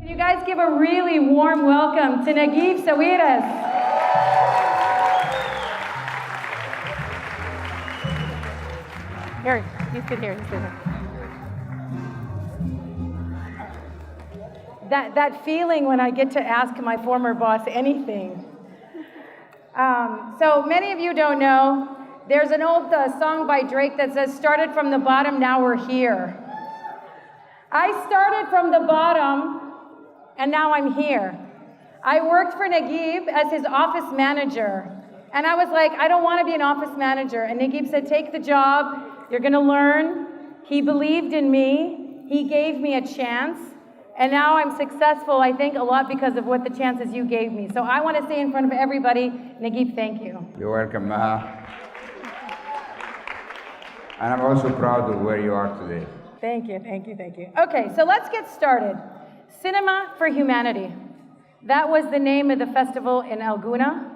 You guys give a really warm welcome to Naguib Sawiris. Here, you sit here, you sit here. That feeling when I get to ask my former boss anything. So many of you don't know, there's an old song by Drake that says, started from the bottom, now we're here. I started from the bottom, and now I'm here. I worked for Nagib as his office manager. And I was like, I don't want to be an office manager. And Nagib said, take the job, you're gonna learn. He believed in me, he gave me a chance. And now I'm successful, I think, a lot because of what the chances you gave me. So I want to say in front of everybody, Nagib, thank you. You're welcome, Maha. And I'm also proud of where you are today. Thank you, thank you, thank you. Okay, so let's get started. Cinema for Humanity. That was the name of the festival in Alguna.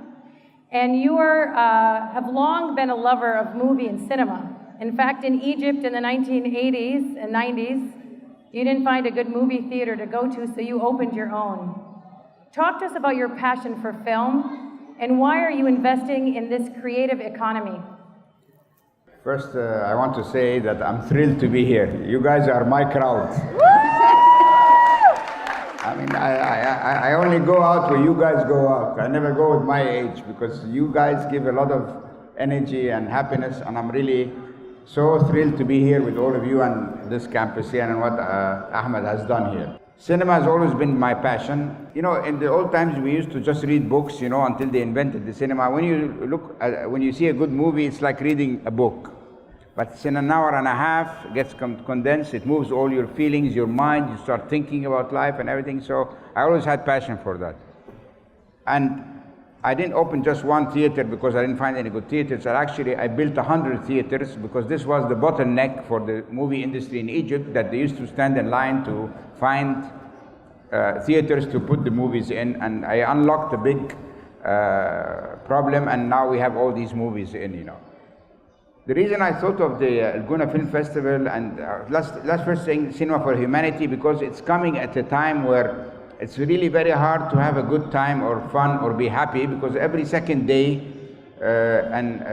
And you have long been a lover of movie and cinema. In fact, in Egypt in the 1980s and 90s, you didn't find a good movie theater to go to, so you opened your own. Talk to us about your passion for film, and why are you investing in this creative economy? First, I want to say that I'm thrilled to be here. You guys are my crowd. I mean, I only go out where you guys go out. I never go with my age, because you guys give a lot of energy and happiness, and I'm really so thrilled to be here with all of you and this campus here and what Ahmed has done here. Cinema has always been my passion. You know, in the old times we used to just read books, you know, until they invented the cinema. When you look at, when you see a good movie, it's like reading a book. But it's in an hour and a half, it gets condensed, it moves all your feelings, your mind, you start thinking about life and everything. So I always had passion for that. And I didn't open just one theater because I didn't find any good theaters. Actually, I built 100 theaters because this was the bottleneck for the movie industry in Egypt, that they used to stand in line to find theaters to put the movies in. And I unlocked a big problem, and now we have all these movies in, you know. The reason I thought of the Alguna Film Festival, and let's first say Cinema for Humanity, because it's coming at a time where it's really very hard to have a good time or fun or be happy, because every second day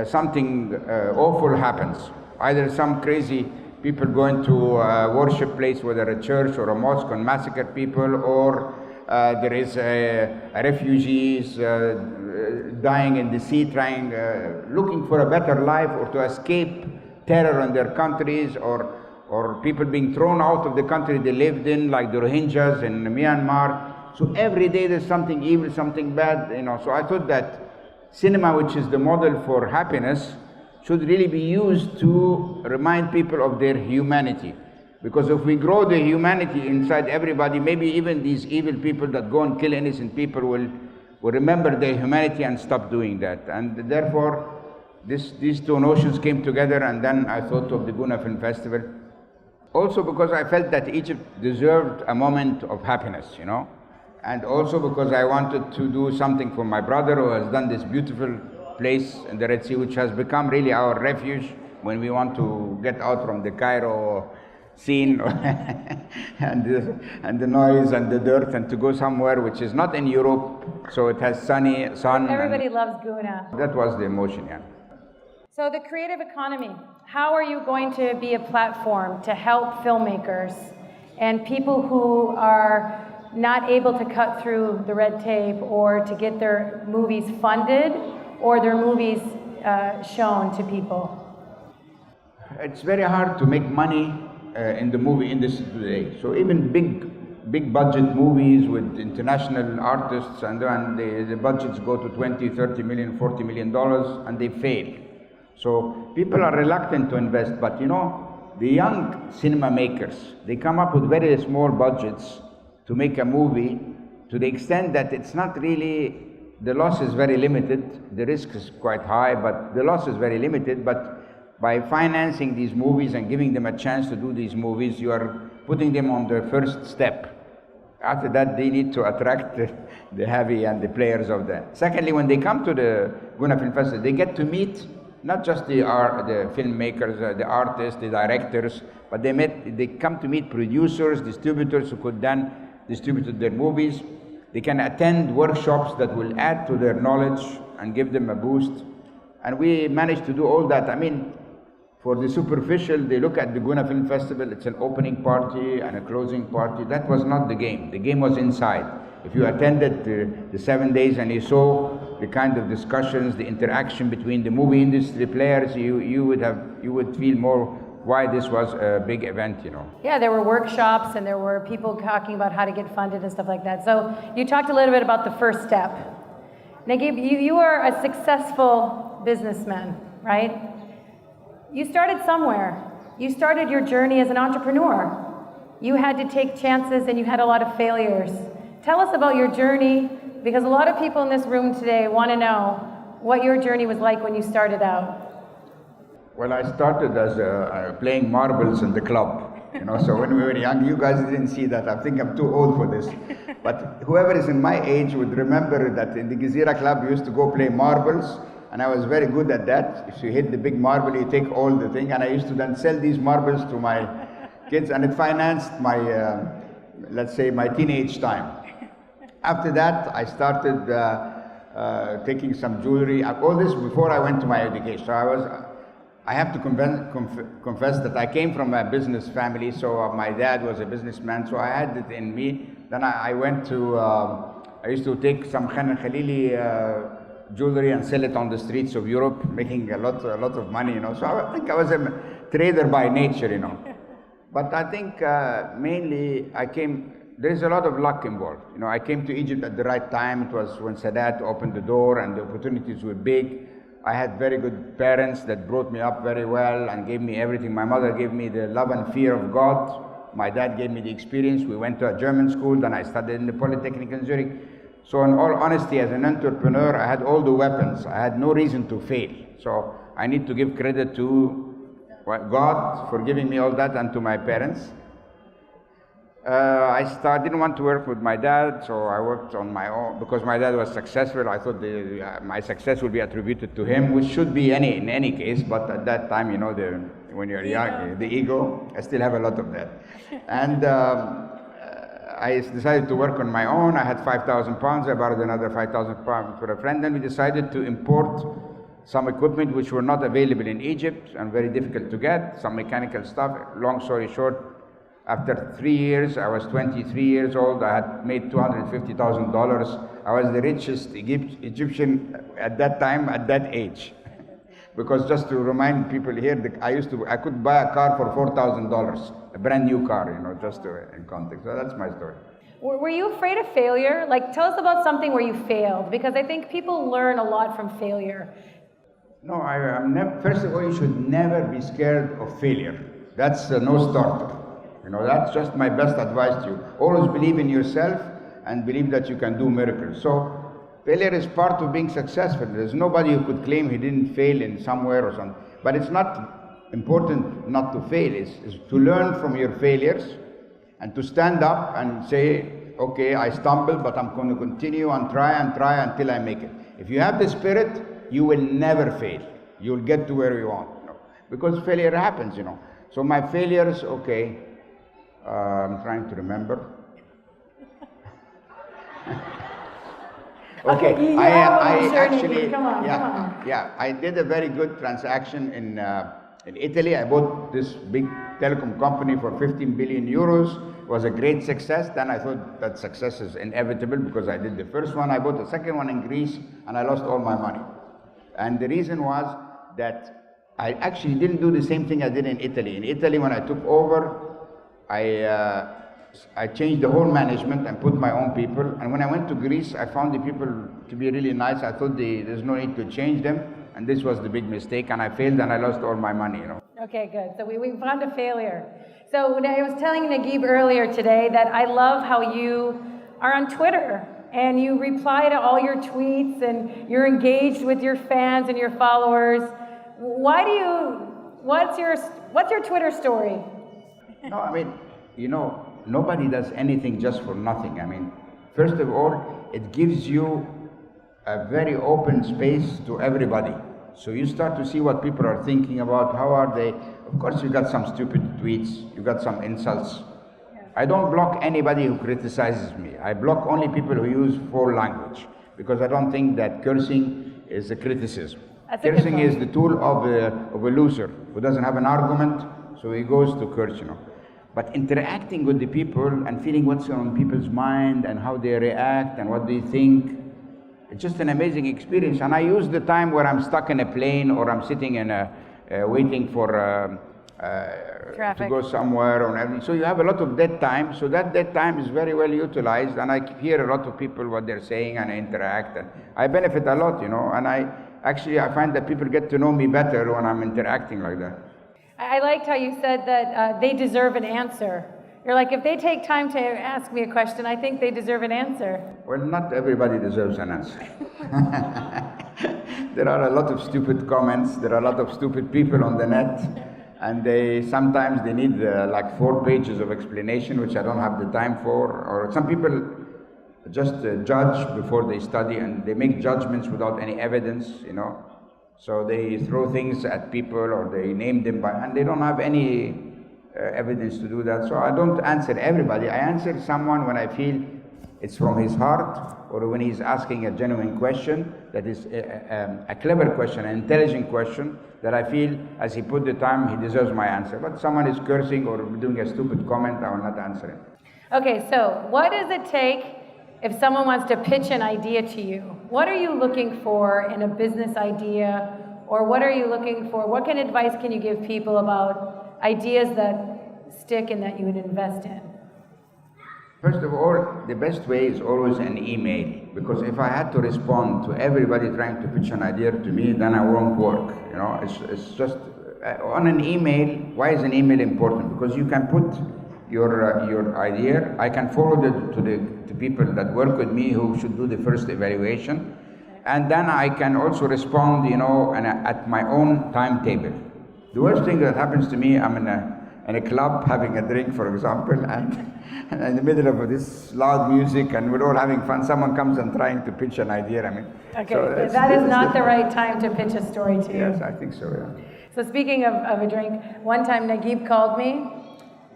something awful happens. Either some crazy people going to a worship place, whether a church or a mosque, and massacre people, or there is refugees dying in the sea, looking for a better life, or to escape terror in their countries, or people being thrown out of the country they lived in, like the Rohingyas in Myanmar. So every day there's something evil, something bad, you know. So I thought that cinema, which is the model for happiness, should really be used to remind people of their humanity. Because if we grow the humanity inside everybody, maybe even these evil people that go and kill innocent people will remember their humanity and stop doing that. And therefore, these two notions came together, and then I thought of the Guna Film Festival. Also because I felt that Egypt deserved a moment of happiness, you know. And also because I wanted to do something for my brother, who has done this beautiful place in the Red Sea, which has become really our refuge when we want to get out from the Cairo scene and the noise and the dirt, and to go somewhere which is not in Europe, so it has sun. Everybody loves Guna. That was the emotion, yeah. So the creative economy, how are you going to be a platform to help filmmakers and people who are not able to cut through the red tape, or to get their movies funded or their movies shown to people? It's very hard to make money in the movie industry today. So even big budget movies with international artists, and the budgets go to 20, 30 million, $40 million, and they fail. So people are reluctant to invest, but you know, the young cinema makers, they come up with very small budgets to make a movie, to the extent that it's not really, the loss is very limited, the risk is quite high, but the loss is very limited. But by financing these movies and giving them a chance to do these movies, you are putting them on their first step. After that, they need to attract the heavy and the players of that. Secondly, when they come to the Guna Film Festival, they get to meet not just the filmmakers, the artists, the directors, but they come to meet producers, distributors, who could then distributed their movies. They can attend workshops that will add to their knowledge and give them a boost. And we managed to do all that. I mean, for the superficial, they look at the Guna Film Festival, it's an opening party and a closing party. That was not the game. The game was inside. If you attended the 7 days and you saw the kind of discussions, the interaction between the movie industry players, you would feel more why this was a big event, you know. Yeah, there were workshops and there were people talking about how to get funded and stuff like that. So you talked a little bit about the first step. Naguib, you are a successful businessman, right? You started somewhere. You started your journey as an entrepreneur. You had to take chances and you had a lot of failures. Tell us about your journey, because a lot of people in this room today want to know what your journey was like when you started out. Well, I started as playing marbles in the club, you know, so when we were young, you guys didn't see that. I think I'm too old for this. But whoever is in my age would remember that in the Gezira Club, we used to go play marbles, and I was very good at that. If you hit the big marble, you take all the thing, and I used to then sell these marbles to my kids, and it financed my, let's say, my teenage time. After that, I started taking some jewelry. All this before I went to my education. So I have to confess that I came from a business family, so my dad was a businessman, so I had it in me. Then I went to, I used to take some Khan Khalili jewelry and sell it on the streets of Europe, making a lot of money, you know. So I think I was a trader by nature, you know. But I think mainly there is a lot of luck involved. You know, I came to Egypt at the right time. It was when Sadat opened the door and the opportunities were big. I had very good parents that brought me up very well and gave me everything. My mother gave me the love and fear of God. My dad gave me the experience. We went to a German school, then I studied in the Polytechnic in Zurich. So in all honesty, as an entrepreneur, I had all the weapons. I had no reason to fail. So I need to give credit to God for giving me all that and to my parents. I didn't want to work with my dad, so I worked on my own. Because my dad was successful, I thought my success would be attributed to him, which should be in any case, but at that time, you know, when you're young, the ego, I still have a lot of that. And I decided to work on my own. I had 5,000 pounds, I borrowed another 5,000 pounds for a friend, and we decided to import some equipment which were not available in Egypt and very difficult to get, some mechanical stuff. Long story short, after 3 years, I was 23 years old, I had made $250,000. I was the richest Egyptian at that time, at that age. Because just to remind people here, I could buy a car for $4,000, a brand new car, you know, just in context. So that's my story. Were you afraid of failure? Like, tell us about something where you failed, because I think people learn a lot from failure. No, I'm never, first of all, you should never be scared of failure. That's a no starter. You know, that's just my best advice to you. Always believe in yourself and believe that you can do miracles. So failure is part of being successful. There's nobody who could claim he didn't fail in somewhere or something. But it's not important not to fail. It's to learn from your failures and to stand up and say, okay, I stumbled, but I'm going to continue and try until I make it. If you have the spirit, you will never fail. You'll get to where you want. You know, because failure happens, you know. So my failures, okay. I'm trying to remember. Okay, I actually, come on. I did a very good transaction in Italy. I bought this big telecom company for 15 billion euros. It was a great success. Then I thought that success is inevitable because I did the first one. I bought the second one in Greece and I lost all my money. And the reason was that I actually didn't do the same thing I did in Italy. In Italy, when I took over, I changed the whole management and put my own people. And when I went to Greece, I found the people to be really nice. I thought there's no need to change them. And this was the big mistake. And I failed and I lost all my money, you know. Okay, good. So we found a failure. So when I was telling Naguib earlier today that I love how you are on Twitter and you reply to all your tweets and you're engaged with your fans and your followers. What's your Twitter story? No, I mean, you know, nobody does anything just for nothing. I mean, first of all, it gives you a very open space to everybody. So you start to see what people are thinking about, how are they. Of course, you got some stupid tweets, you got some insults. I don't block anybody who criticizes me. I block only people who use foul language, because I don't think that cursing is a criticism. Cursing is the tool of a loser who doesn't have an argument, so he goes to curse, But interacting with the people and feeling what's on people's mind and how they react and what they think, it's just an amazing experience. And I use the time where I'm stuck in a plane or I'm sitting in waiting for to go somewhere or everything. So you have a lot of dead time. So that dead time is very well utilized, and I hear a lot of people what they're saying, and I interact, and I benefit a lot, And I find that people get to know me better when I'm interacting like that. I liked how you said that they deserve an answer. You're like, if they take time to ask me a question, I think they deserve an answer. Well, not everybody deserves an answer. There are a lot of stupid comments. There are a lot of stupid people on the net. And sometimes they need like 4 pages of explanation, which I don't have the time for. Or some people just judge before they study, and they make judgments without any evidence, So they throw things at people, or they name them and they don't have any evidence to do that. So I don't answer everybody. I answer someone when I feel it's from his heart, or when he's asking a genuine question that is a clever question, an intelligent question, that I feel as he put the time, he deserves my answer. But someone is cursing or doing a stupid comment, I will not answer him. Okay, so what does it take if someone wants to pitch an idea to you? What are you looking for in a business idea? Or what are you looking for? What kind of advice can you give people about ideas that stick and that you would invest in? First of all, the best way is always an email, because if I had to respond to everybody trying to pitch an idea to me, then I won't work. It's just on an email. Why is an email important? Because you can put your idea. I can forward it to people that work with me who should do the first evaluation, and then I can also respond, at my own timetable. The worst thing that happens to me, I'm in a club having a drink, for example, and in the middle of this loud music, and we're all having fun. Someone comes and trying to pitch an idea. Okay, so that is not the right time to pitch a story to you. Yes, I think so. Yeah. So speaking of a drink, one time Nagib called me.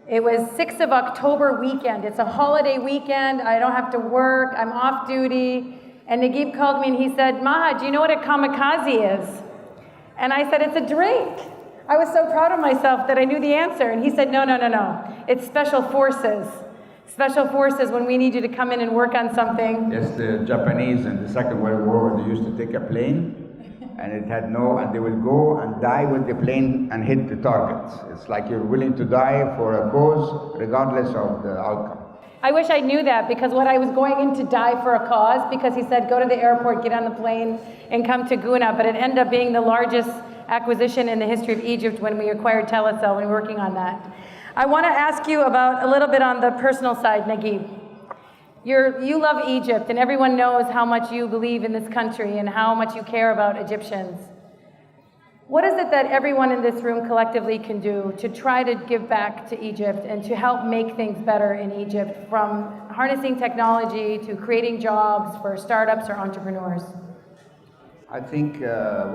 It was 6th of October weekend. It's a holiday weekend. I don't have to work. I'm off duty. And Nagib called me and he said, "Maha, do you know what a kamikaze is?" And I said, "It's a drink." I was so proud of myself that I knew the answer. And he said, no. It's special forces. Special forces, when we need you to come in and work on something. Yes, the Japanese in the Second World War, they used to take a plane, and and they will go and die with the plane and hit the target. It's like you're willing to die for a cause, regardless of the outcome. I wish I knew that, because what I was going in to die for a cause, because he said, go to the airport, get on the plane, and come to Guna. But it ended up being the largest acquisition in the history of Egypt when we acquired Telecel, and we're working on that. I want to ask you about a little bit on the personal side, Nagib. You love Egypt, and everyone knows how much you believe in this country and how much you care about Egyptians. What is it that everyone in this room collectively can do to try to give back to Egypt and to help make things better in Egypt, from harnessing technology to creating jobs for startups or entrepreneurs? I think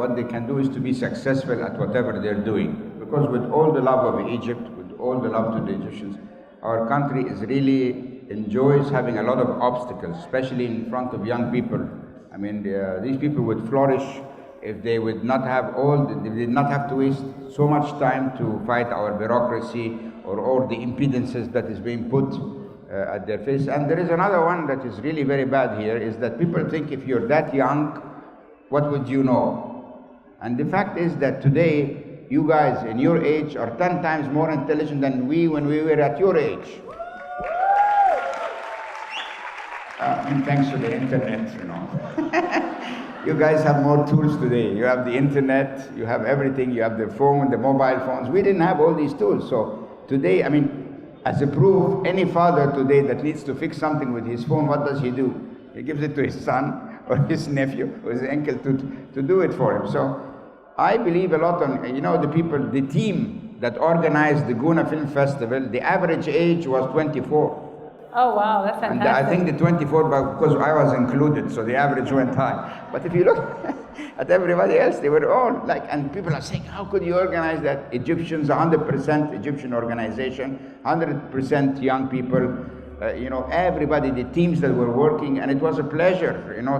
what they can do is to be successful at whatever they're doing. Because with all the love of Egypt, with all the love to the Egyptians, our country is really enjoys having a lot of obstacles, especially in front of young people. These people would flourish if they would not have they did not have to waste so much time to fight our bureaucracy or all the impedances that is being put at their face. And there is another one that is really very bad here, is that people think if you're that young, what would you know? And the fact is that today, you guys in your age are 10 times more intelligent than we when we were at your age. Thanks to the internet, You guys have more tools today. You have the internet, you have everything, you have the phone, the mobile phones. We didn't have all these tools. So today, as a proof, any father today that needs to fix something with his phone, what does he do? He gives it to his son or his nephew or his uncle to do it for him. So I believe a lot on, the team that organized the Guna Film Festival, the average age was 24. Oh, wow, that's And fantastic. I think the 24, because I was included, so the average went high. But if you look at everybody else, they were all like, and people are saying, how could you organize that? Egyptians, 100% Egyptian organization, 100% young people, everybody, the teams that were working, and it was a pleasure,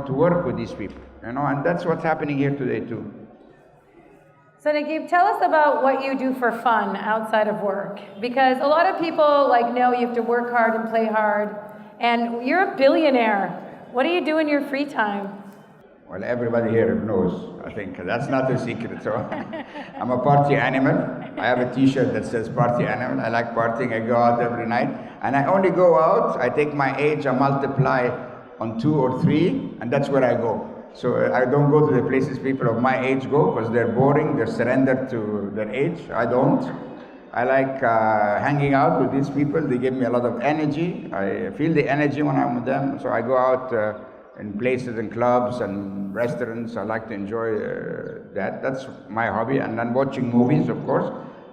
to work with these people, and that's what's happening here today too. So Nagib, tell us about what you do for fun outside of work. Because a lot of people know you have to work hard and play hard, and you're a billionaire. What do you do in your free time? Well, everybody here knows, I think. That's not a secret. So I'm a party animal. I have a t-shirt that says party animal. I like partying. I go out every night. And I only go out, I take my age, I multiply on 2 or 3, and that's where I go. So I don't go to the places people of my age go, because they're boring, they're surrendered to their age. I don't. I like hanging out with these people. They give me a lot of energy. I feel the energy when I'm with them. So I go out in places and clubs and restaurants. I like to enjoy that. That's my hobby. And then watching movies, of course.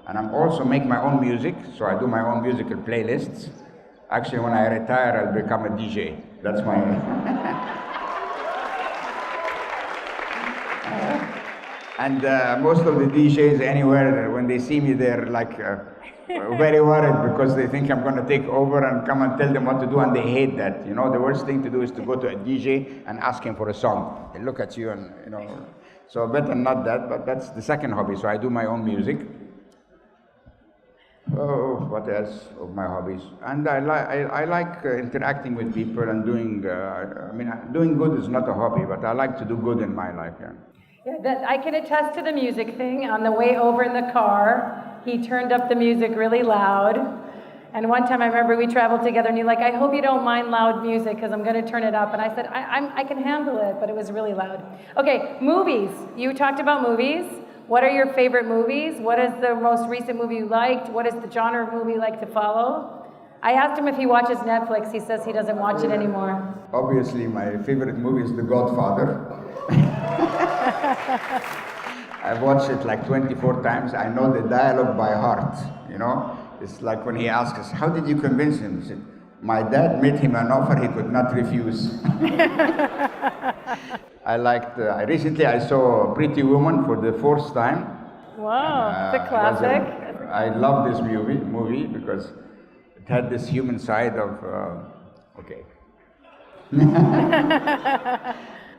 And I'm also make my own music. So I do my own musical playlists. Actually, when I retire, I'll become a DJ. That's my... And most of the DJs anywhere, when they see me, they're like very worried because they think I'm going to take over and come and tell them what to do, and they hate that. The worst thing to do is to go to a DJ and ask him for a song. They look at you and, so better not that, but that's the second hobby. So I do my own music. Oh, what else of my hobbies? And I like interacting with people and doing, doing good is not a hobby, but I like to do good in my life, yeah. Yeah, I can attest to the music thing. On the way over in the car, he turned up the music really loud. And one time I remember we traveled together and you're like, I hope you don't mind loud music because I'm going to turn it up. And I said, I can handle it, but it was really loud. Okay, movies. You talked about movies. What are your favorite movies? What is the most recent movie you liked? What is the genre of movie you like to follow? I asked him if he watches Netflix. He says he doesn't watch it anymore. Obviously, my favorite movie is The Godfather. I've watched it like 24 times. I know the dialogue by heart, It's like when he asks us, how did you convince him? He said, my dad made him an offer he could not refuse. Recently I saw Pretty Woman for the 4th time. Wow, it's a classic. I love this movie because it had this human side of, okay.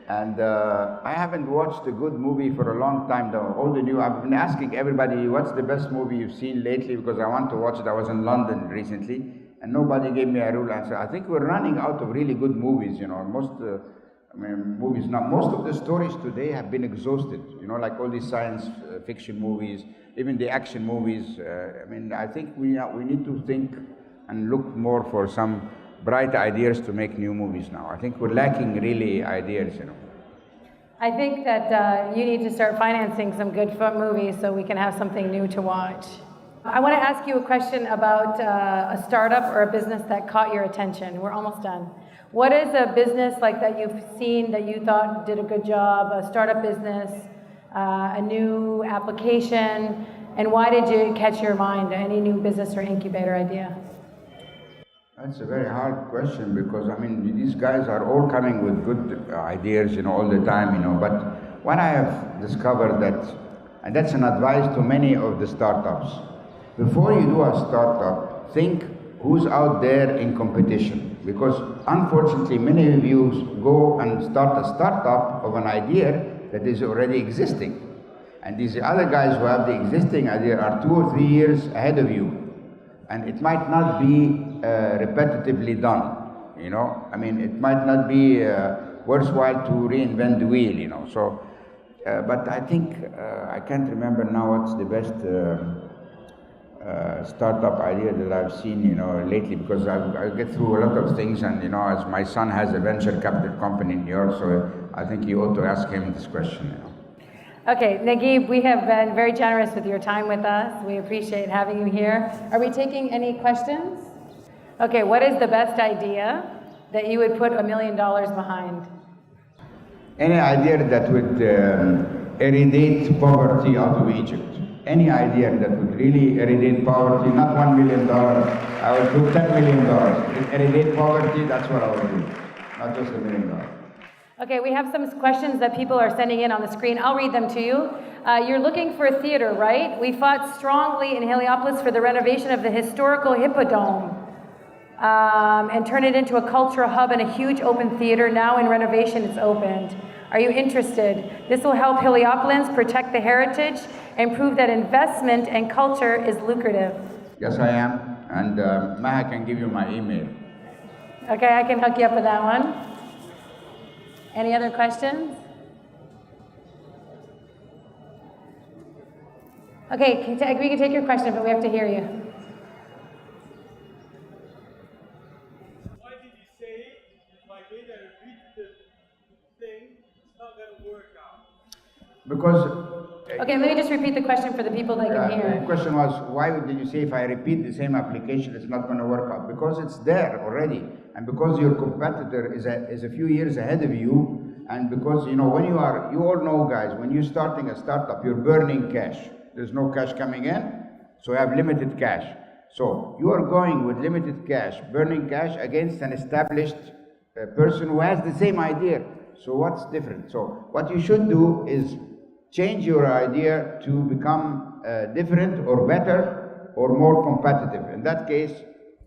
And I haven't watched a good movie for a long time though. I've been asking everybody, what's the best movie you've seen lately? Because I want to watch it. I was in London recently and nobody gave me a real answer. I think we're running out of really good movies, movies now. Most of the stories today have been exhausted, like all these science fiction movies, even the action movies. I think we need to think and look more for some bright ideas to make new movies now. I think we're lacking really ideas, I think that you need to start financing some good fun movies so we can have something new to watch. I want to ask you a question about a startup or a business that caught your attention. We're almost done. What is a business like that you've seen that you thought did a good job, a startup business, a new application, and why did you catch your mind? Any new business or incubator idea? That's a very hard question because, these guys are all coming with good ideas, all the time, but what I have discovered and that's an advice to many of the startups, before you do a startup, think who's out there in competition. Because unfortunately, many of you go and start a startup of an idea that is already existing. And these other guys who have the existing idea are 2 or 3 years ahead of you. And it might not be repetitively done, it might not be worthwhile to reinvent the wheel, So, but I think, I can't remember now what's the best startup idea that I've seen, lately, because I get through a lot of things, and as my son has a venture capital company in New York, so I think you ought to ask him this question. Okay, Nagib, we have been very generous with your time with us. We appreciate having you here. Are we taking any questions? Okay, what is the best idea that you would put $1 million behind? Any idea that would eradicate poverty out of Egypt. any idea that would really eradicate poverty, not $1 million, I would do $10 million. Eradicate poverty, that's what I would do, not just $1 million. Okay, we have some questions that people are sending in on the screen. I'll read them to you. You're looking for a theater, right? We fought strongly in Heliopolis for the renovation of the historical Hippodrome and turn it into a cultural hub and a huge open theater. Now in renovation, it's opened. Are you interested? This will help Heliopolians protect the heritage and prove that investment and culture is lucrative. Yes, I am. And Maha can give you my email. Okay, I can hook you up with that one. Any other questions? Okay, we can take your question, but we have to hear you. Why did you say if I did a repeat the thing, it's not going to work out? Because... Okay, let me just repeat the question for the people that can hear. The question was, why did you say if I repeat the same application, it's not going to work out? Because it's there already, and because your competitor is a few years ahead of you, and because, you know, when you all know, guys, when you're starting a startup, you're burning cash. There's no cash coming in, so you have limited cash. So you are going with limited cash, burning cash against an established person who has the same idea. So what's different? So what you should do is change your idea to become different or better or more competitive. In that case,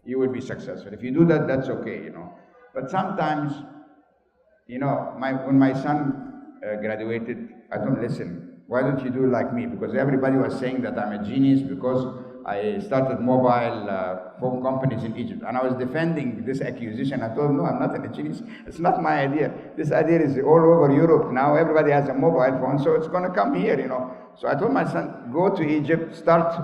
you will be successful. If you do that, that's okay, you know. But sometimes, you know, when my son graduated, I don't listen. Why don't you do like me? Because everybody was saying that I'm a genius because I started mobile phone companies in Egypt. And I was defending this accusation. I told him, no, I'm not a genius. It's not my idea. This idea is all over Europe now. Everybody has a mobile phone, so it's going to come here, you know. So I told my son, go to Egypt, start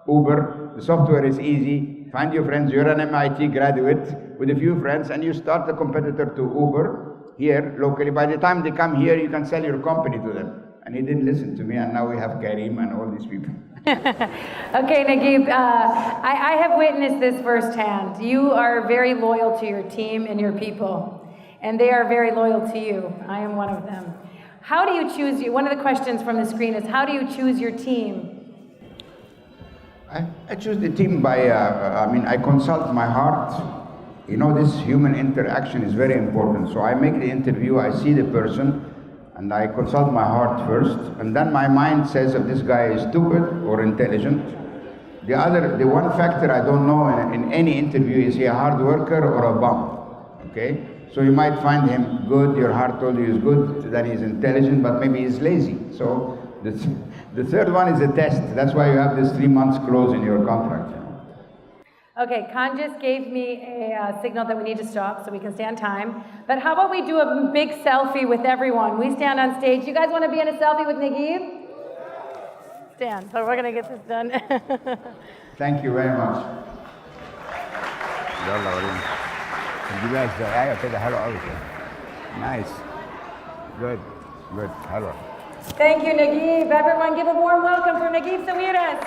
Uber. The software is easy. Find your friends. You're an MIT graduate with a few friends, and you start a competitor to Uber here locally. By the time they come here, you can sell your company to them. And he didn't listen to me, and now we have Karim and all these people. Okay, Nagib, I have witnessed this firsthand. You are very loyal to your team and your people, and they are very loyal to you. I am one of them. How do you choose? One of the questions from the screen is, how do you choose your team? I choose the team by, I consult my heart. You know, this human interaction is very important. So I make the interview, I see the person, and I consult my heart first, and then my mind says if this guy is stupid or intelligent. The one factor I don't know in any interview is he a hard worker or a bum, okay? So you might find him good, your heart told you he's good, that he's intelligent, but maybe he's lazy. So the third one is a test. That's why you have this 3 months clause in your contract. You know? Okay, Khan just gave me a signal that we need to stop so we can stay on time. But how about we do a big selfie with everyone? We stand on stage. You guys want to be in a selfie with Nagib? Stand. So we're going to get this done. Thank you very much. Nice. Good. Hello. Thank you, Nagib. Everyone give a warm welcome for Naguib Sawiris.